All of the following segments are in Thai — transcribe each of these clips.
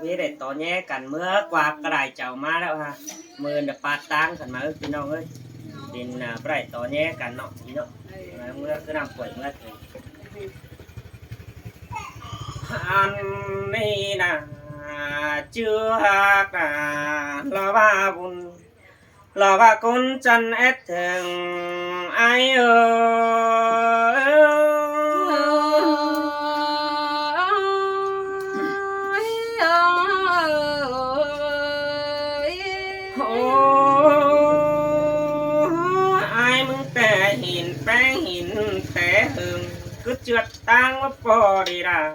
มีได้ต่อแย่กันเมื่อกว่ากระไดเจ้ามาแล้วฮะมือน่ะปาดตั้งกันมาพี่น้องเอ้ยดินบ่ได้ต่อแย่กันเนาะพี่น้องเมื่อคือนำป่วยเมื่อคืนอันนี้นะchưa cả là ba bùn là ba con chân ép thường ai ai mừng tè hình bé hình tè hừng cứ trượt tang nó bò đi ra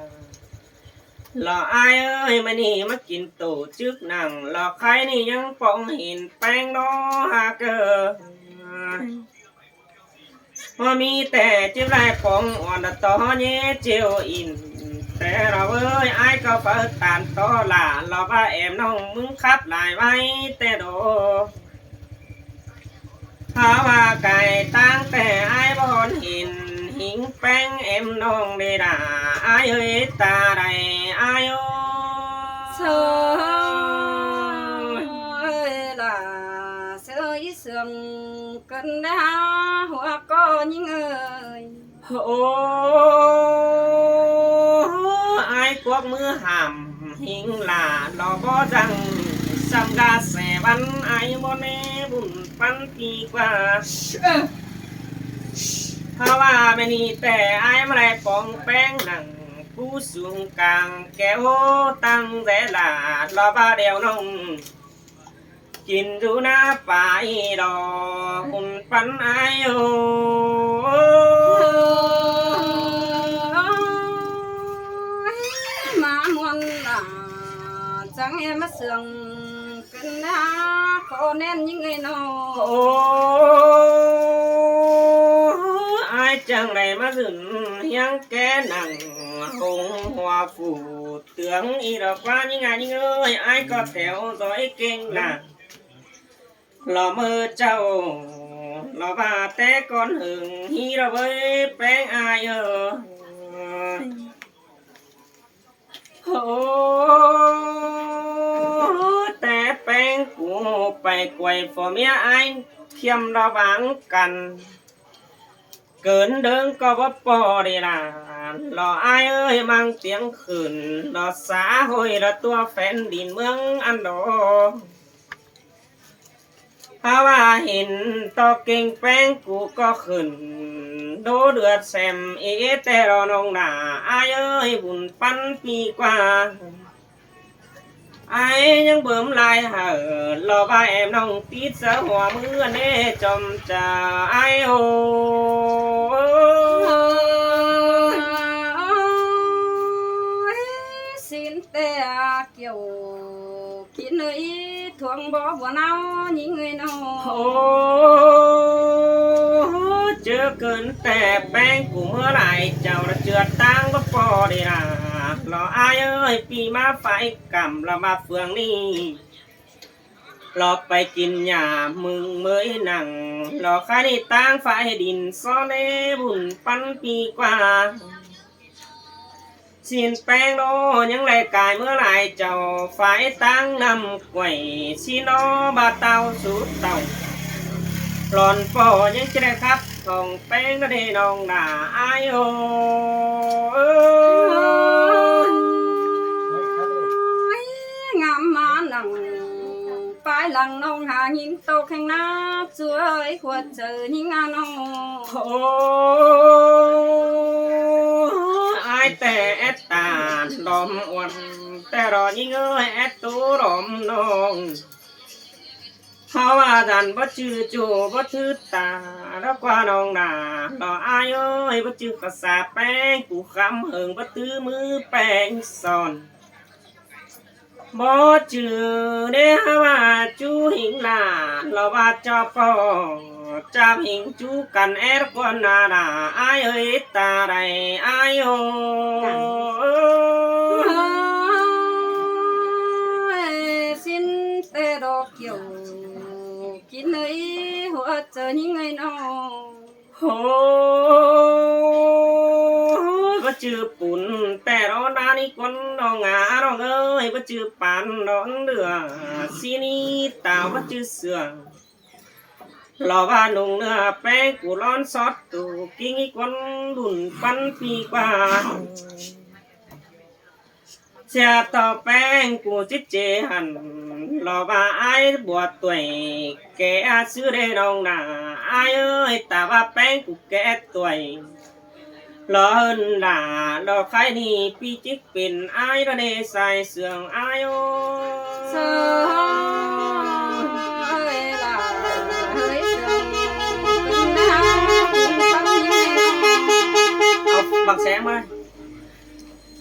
là ai ơi màนี่มากินตู่จึกหนังหลอกใครนี่ยังปองหินแป้งน้อหาเกิดว่ามีแต่เจ้าไรปองอ่อนต่อเย่เจียวอินแต่เราเอ้ยไอ้ก็เปิดตานต่อหล่าเราว่าแอมน้องมึงขับหลายไว้แต่โดถ้าว่าไก่ตั้งแต่ไอ้บอนหินหิงแป้งเอ็มน้องได้ด่าไอ้เอ้ยตาใดไอ้โอ้เธอlà sợi sườn cần đá hoa có những ơi ai quốc mưa hàm hình là lò bó răng xăm đa xẻ bắn ai bó nê bùn bắn kỳ quaถ้าว่าไม่นี่แต่ไอ้มาได้ปองแป้งหนังผู้สูงกลางแก้วตั้งแต่หลาดรอบ้าเดียวน้องกินดูหน้าป่าอีดอกหุ่นปันไอ้โอmà muôn là chẳng em mất sườn cần đá có nên những người nào ai chẳng này mà dừng hiang ké nặng hùng hòa phủ tướng y đọc qua những ngày những ơi ai có theo dõi kênh là lò mơ trâu lò bà té con hừng hi đâu với bé ai ơi té bé của bài quầy phò mía anh khiêm đó vắng cần cơn đơn có bắp bò đi là lò ai ơi mang tiếng khửn lò xã hội là tua phèn đìn mương ăn đồถ้าว่าเห็นตอเก่งแป้งกูก็ขึ้นโดเดือดแซมแต่รอน้องหนาอายเอ้ยบุญปันปีกว่าไอ้ยังเบิ่มลายเห่อรอว่าแอมน้องติดเสือหัวมือเน่จอมจ่าไอ้โอxin tè kiểu kín nơi thuồng bỏ vào nào những người nào เจอเกินแต่แป้งกูเมื่อไหร่เจ้าระเจือดตั้งก็พอดีนะรออายเอ้ยปีมาไฟกำละมาเฟืองนี่รอไปกินหญ้ามึงเมยหนังรอข้านี่ตั้งไฟดินซ้อนเล่บุญปันปีกว่าสินแป้งโนยังไรกายเมื่อไรเจ้าไฟตั้งนำไว้สิโนบาเตาสุดเตาหลอนปอยังจะได้ครับของแป้งก็ได้น้องหน้าอายโอngắm má nặng phải lần nông hà nhìn tô khanh ná chúa ơi khuất chờ những ăn nông aiแต่แอดตาดอมอ้วนแต่รอยิ่งเอ้ยแอดตูดอมน้องเพราะว่าดันบ่จื้อจูบ่ถือตาแล้วกว่าน้องหน้ารออายเอ้ยบ่จื้อภาษาแป้งกูคำเหิงบ่ตื้อมือแป้งซ่อนบ่จื้อเด้อว่าจูหิงลาเราว่าจอปอจับหิงจูกันแอดกว่านาดาอายเอ้ยตาใดอายโอxin tê đồ kiểu kín nơi hỗ trợ những người nào โห ก็จือปุ่นแต่รอนานี่ quân nó ngã nó ơi bất chư pan đón lửa xin ý tao bất chư sườn lò ba nung nửa bé của lon sót tù kinh ý quân đùn pan phi qua cha tao bén của chít chế hẳn lò ba ai buộc tuổi kẻ xưa đây đâu nà ai ơi ta ba bén của kẻ tuổi lo hơn là lo khai đi pi chiếc pin ai đó để xài sườn ai ơi bằng sáng ơi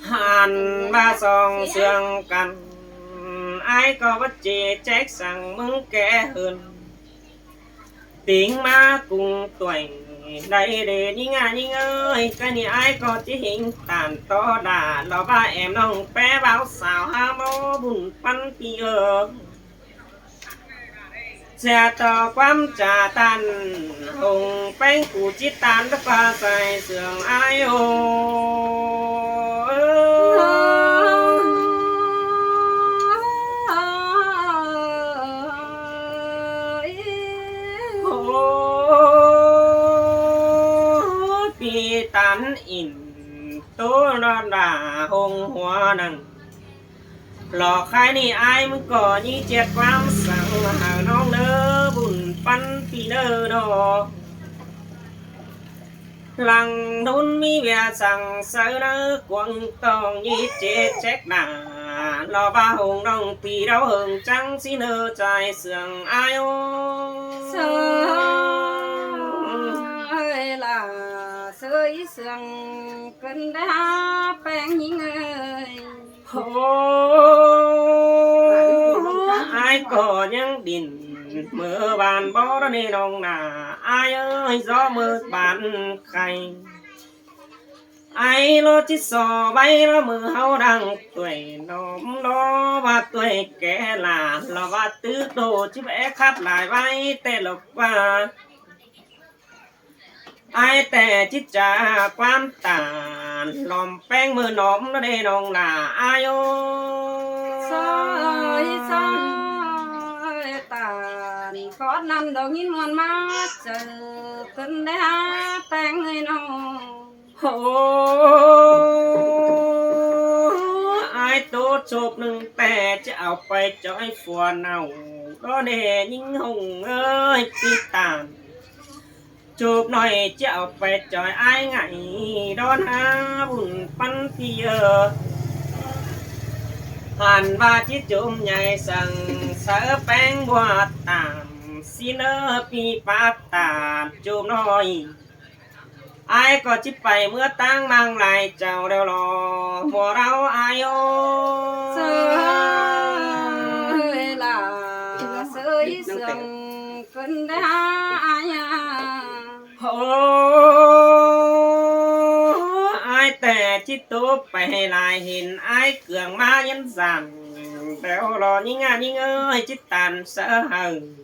hàn ba song sườn cằn ai có bất chế trách rằng mừng kẻ hơn tiếng ma cùng tuổi đây để đi nhìn ơi cái này ai có chỉ hình tàn to đà lo ba em nông bé báo xào ha mô bùn pan pi ơ xe to quắm trà tan hùng bánh cụ chít tan đất pha xài sườn ai ô tán in tố nó đã hùng hoa đằng lò khai ni ai mới có như chết quang sang hàng non nơ bùn pan pi nơ đó lăng đôn mi bè sang sơ nơ quăng tòng như chết chết nà lò ba hùng đồng pi đau hừng trắng xin nơ trai sườn ai ô ơi là sơi sườn cơn đá bén những ơi ai có những đình mưa bàn bó đó nên ông nà ai ơi gió mưa bàn khay ai lo chỉ sò bay lo mưa hao đang tuổi nóm đó và tuổi kẻ là và tứ đồ chứ vẽ khắp lại bay tê lộc và ai tè chít trà quan tàn lòm beng mưa nóm nó đây nông là ai ơi soi tàn có năm đầu nhìn ngoan mát chờ cơn đá bén người nông ai tốt chụp nâng tè chứ ảo phải chói phùa nào đó để những hùng ơi tí tàn chụp nói chào phải trời ai ngại đón ha bùn pan tia hàn ba chiếc chùm nhảy sang sợ bén bùa tạm xin ơ pi pa tạm chùm nói ai có chiếc bày mưa tang mang lại chào đeo lò mùa đau ai ô sơi là sơi sương cơn đá ai ai tè chít tốt bày lại hình ai cường ma nhân giảm đeo lò nhưng ơi chít tàn sợ hờn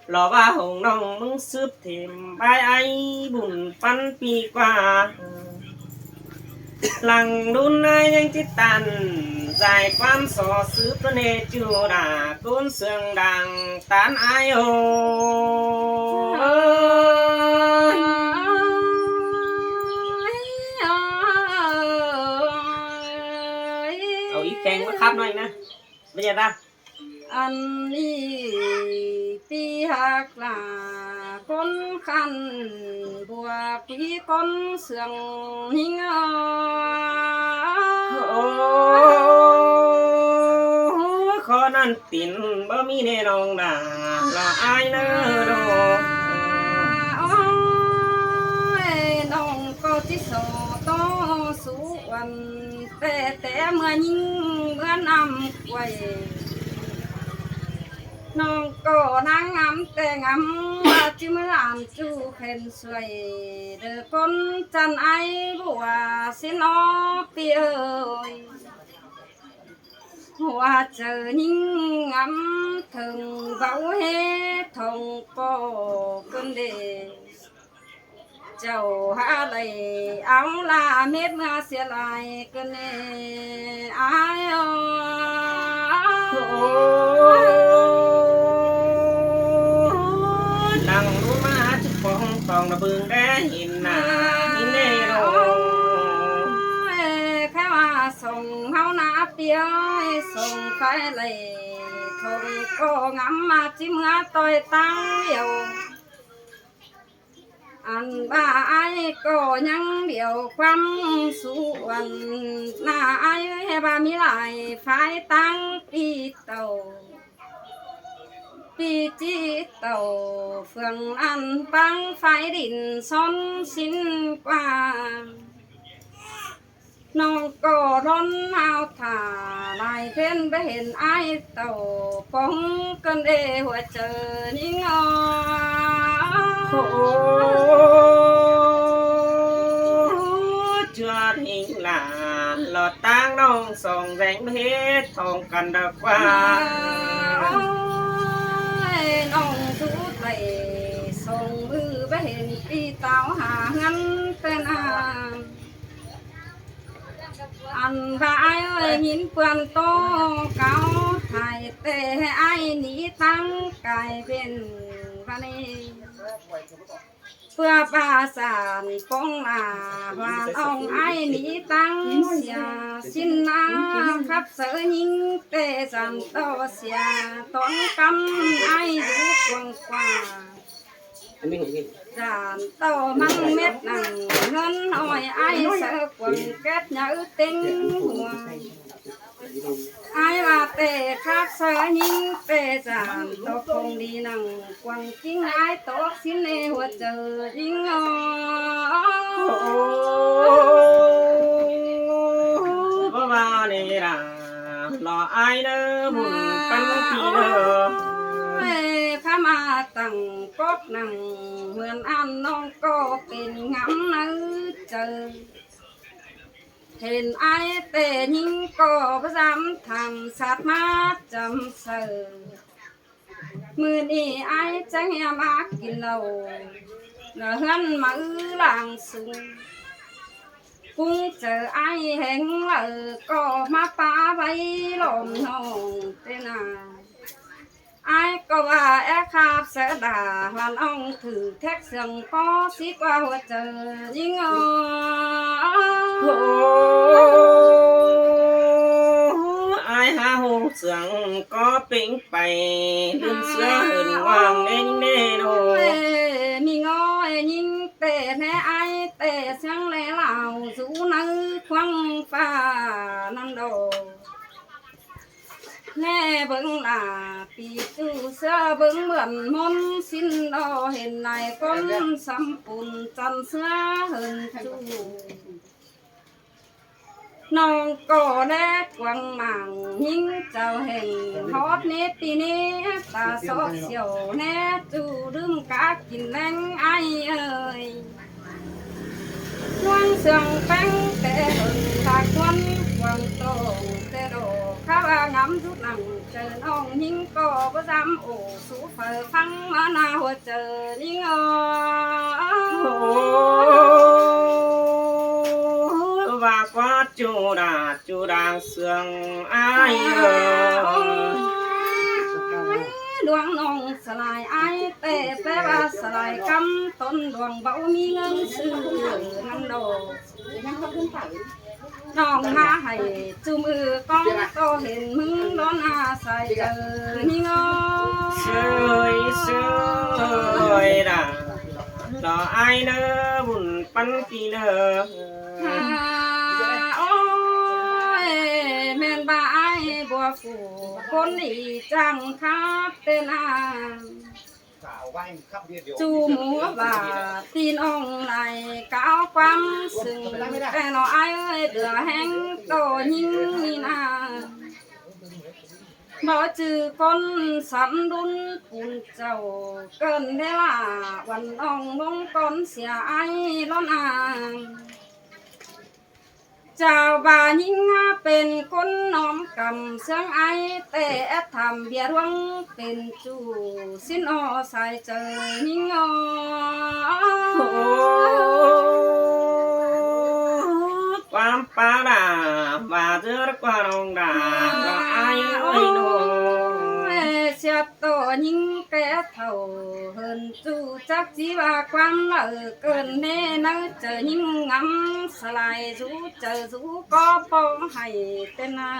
lò ba hồng nông mừng sướp thêm bài ai bùn pan pi qua lăng đun ai nhanh chít tàn dài quan sò sướp nó nê chùa đà côn sương đàng tán ai ô ý khen quá khắp nói nè bây giờ ta anh đi pi hạc là con khăn bùa quý con sườn hình khó ăn tin bơ mi nè nong đà là ai nữa đâu nong có tí sò to sú quần té té mưa nhưng mưa nằm quay nong có nắng ngắm té ngắm chứ mới làm chú khen xoay được con chân ai bùa xin nó pi ơi hoa chờ nhưng ngắm thường vẫu hết thòng có cơn đề เจ้าหาได้เอาลาเม็ดมาเสียลายกันแน่อายนั่งรู้มาจุดฟองตองระเบิงได้หินหนาหินเนโร แค่ว่าส่งเฮาหน้าเปียส่งไปเลยทงก็งำมาจิ้มหาต่อยตั้งเดียวอันบ้าไอ้ก็ยังเดียวความส่วนหน้าไอ้ให้บ้ามีหลายฝ่ายตั้งปีเต่าปีจีเต่าเฟืองอันปังไฟดินซ้อนสิ้นกว่าน้องก็ร้อนเอาถ่าลายเพ่นไปเห็นไอ้เต่าปองกันเดหัวเจอนิ่งchưa hình là lọt tang nong sòng ránh hết thòng cần đặc qua น้องทุกไปส่งมือไปเห็นปีเต่าหางั้นแต่นาอันบ่ายเอ้ยหินเปื่อนโตเก่าหายแต่ให้ไอ้หนีตั้งกายเป็นวันนี้เพื่อปราสานปองลาวานอ่องไอ้หนีตั้งเสียสิ้นนาครับเสือยิงเตะจันโตเสียต้นกำไอ้ดูกว้างกว่าจานโตมันเม็ดหนังเงินอ้อยไอ้เสือกวงแก๊สเนื้อเต็งหัวไอ้ว่าเตะครับเสือยิงเตะจานโตคงดีหนังกวางกิ้งไอ้โตสิ้นในหัวเจอยิงcó ba này là lò ai đó buồn căn kỳ đó ข้ามาตั้งกบหนังเหมือนอันน้องก็เป็นงำนึกเจอเห็นไอ้เตะยิงก็ประจำทำสัตว์มาจำเสือมือนี้ไอ้จังแหมากินเหล้าเนื้อหันมือหลังสูงกุ้งเจอไอ้แห้งเลยก็มาปาไว้ลมน้องเตนาไอ้ก็ว่าแอคาบเสดาวันอ่องถือแท็กเสียงก็สิกว่าหัวเจอยิงai há hô sướng có bình bày đừng xưa hừng hoàng nên nê đồ มีง้อยยิงเตะแน่ไอ้เตะเสียงแหล่เหล่าสูนังควังฟ้านั่นโดแน่เบิ่งหน้าปีจูเสื้อเบิ่งเหมือนมนสิ้นดอเห็นนายก้นสำปุ่นจันเสื้อเหินจูน้องก็แลกวังหมังยิงเจ้าแห่งฮอดเนปีนี้ตาซอกเสียวแน่จูดื่มกากินแรงไอเอ้ยนวลเสียงแป้งแต่หนตาควันวางโตแต่โดข้าวงำทุกหนังเจอน้องยิงก็ประจำโอ้สูเฟอฟังมาหน้าหัวเจอยิงvà qua chu đà sương ai ơi ดวงน้องสลายไอ้เตะแปลว่าสลายกำต้นดวงเบามีเงินซื้อนั่งโดน้องมาให้จูมือก้องโตเห็นมึงร้อนอาใส่เจอนี่งอ sơi sơi đà lò ai nơ buồn bắn kỳ nơ โอ้ยแม่นบ่าไอ้บัวฝูคนดีจังครับเต้นอาจูหมูบ่าตีนองไหลก้าวความซึ่งแต่น้อไอ้เอ้ยเดือแห้งโตยิ่งนี่นาบ่จือคนสำดุนปุ่นเจ้าเกินเวลาวันอ่องลงก้นเสียไอ้ร้อนอา เจ้าบ่ายิ่งเป็นคนน้อมกำเสียงไอแต่ทำเบียร่วงเป็นจูสินอใส่เจอยิ่งความปาดาบาเจอความองดาก็อายเอ้ยโน เสียตัวยิ่งแก่เท่าเฮินจูจักจีว่าความเกินแน่นักเจอยิ่งงำสลายจูเจอจูก็ปองให้เต้นนา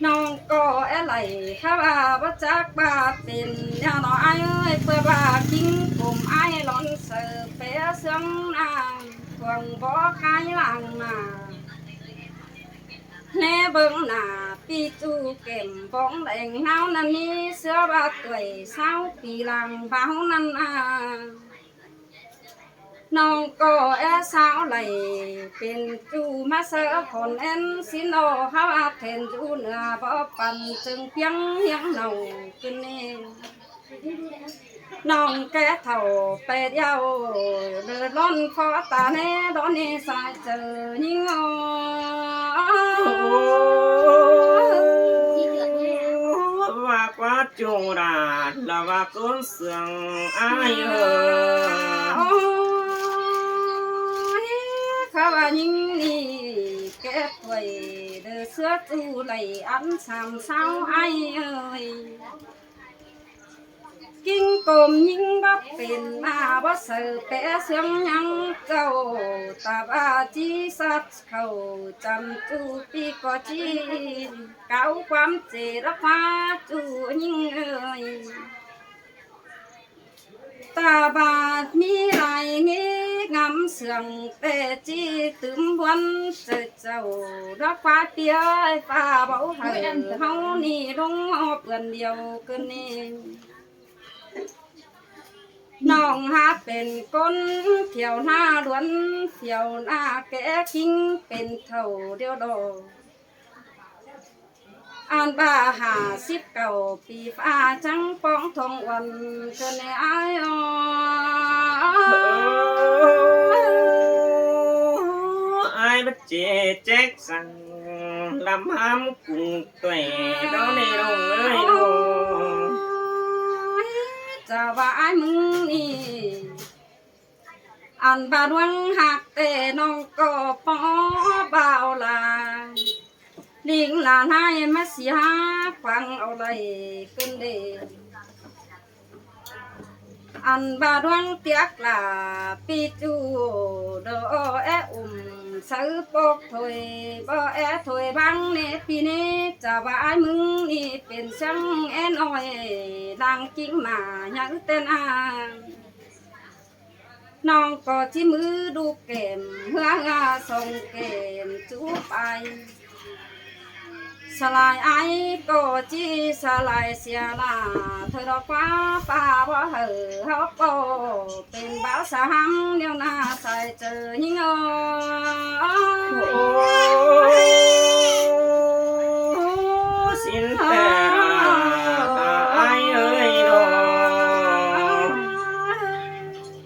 น้องก็อะไรข้าว่าบ่จักบาเป็นแนวน้อยเอ้ยเพื่อบากิงกลุ่มไอ้หลอนเสือเปียเสียงนางทวงบ่คายหลังมาแน่เบิ่งหน้าปีจูเก็มบ้องแดงเฮานั่นนี่เสือบาตวยเศร้าปีหลังเบานั่นน้องก็สาวไหลเป็นจูมาเสือคนเอ็นสินโอเฮาเทนจูเนื้อบ่ปันจึงเพียงเฮียงเนาขึ้นนี่น้องแก่เท่าเป็ดยาวเดือดร้อนขอตาแน่ดอนนี่สายเจอยิ่งว่าquáจูราlàว่าคนเสียงอายเออ ข้าว่ายิ่งนี่แก่ป่วยเดือเสื้อจูไหลอันสามเศร้าไอ้เอ้ยกิ้งกลมยิ่งบ่เป็นมาบ่เสือแปะเสียงยังเจ้าตาบาจีสัดเขาจำจูปีก็จีเก่าความเจรฟ้าจูยิ่งเอ้ยตาบาดมีลายงี้งำเสียงแต่จีตึมวันเจอเจ้ารักฟ้าเปียฟ้าเบาเหินเฮานี่ลงเปื่อนเดียวกันนี่น้องหาเป็นคนเที่ยวหน้าล้วนเที่ยวหน้าแก่คิงเป็นเท่าเดียวดอกอ่านบ้า59 ปีฟ้าจังป้องทองวันเกินในอายai bắt chế chết rằng làm ham cùng tuệ đó này đâu ơi đâu จะว่าไอ้มึงนี่อันบาดวงหักแต่น้องก็ปอเบาลาลิงลาให้มาเสียฟังเอาไรขึ้นเดอันบาดวงเตียกลาปีจูโดซื้อปกถอยบ่ถอยบังเนปีนี้จะว่าไอ้มึงนี่เป็นช่างแอนอ้อยดังกิ้งมาอย่างเต้นน้องก็ที่มือดูเกมเพื่อส่งเกมจูไปสลายไอ้ก็จีสลายเสียลาเธอดอกฟ้าฟ้าบ่เหอเฮาก็เป็นบ่าวสามเดียวหน้าใส่เจอยิ่งxin tè ai ơi đâu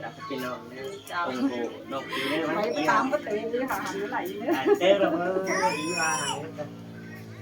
đã phải tin không ông cụ đọc gì đấy mấy tám bất tử đi hả hẳn cái này nữa tê rồi đi ra